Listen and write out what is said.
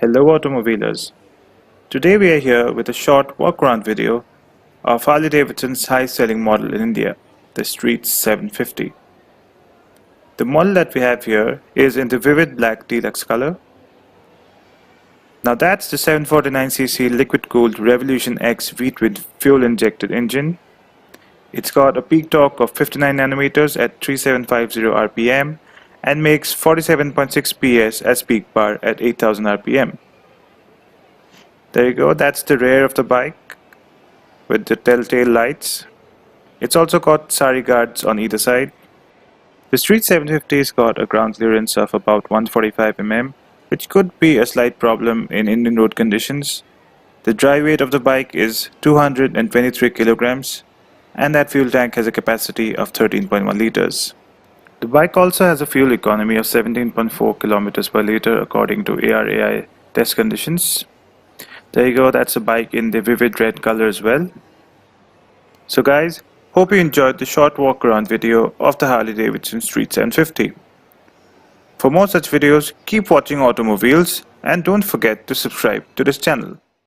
Hello Automobilers. Today we are here with a short walk-around video of Harley Davidson's highest-selling model in India, the Street 750. The model that we have here is in the vivid black deluxe color. Now that's the 749cc liquid-cooled Revolution X V-twin fuel-injected engine. It's got a peak torque of 59 Nm at 3750 rpm and makes 47.6 PS as peak power at 8000 rpm. There you go, that's the rear of the bike with the telltale lights. It's also got sari guards on either side. The Street 750 has got a ground clearance of about 145 mm, which could be a slight problem in Indian road conditions. The dry weight of the bike is 223 kilograms, and that fuel tank has a capacity of 13.1 liters. The bike also has a fuel economy of 17.4 kilometers per liter according to ARAI test conditions. There you go, that's a bike in the vivid red color as well. So guys, hope you enjoyed the short walk around video of the Harley Davidson Street 750. For more such videos, keep watching Automowheels and don't forget to subscribe to this channel.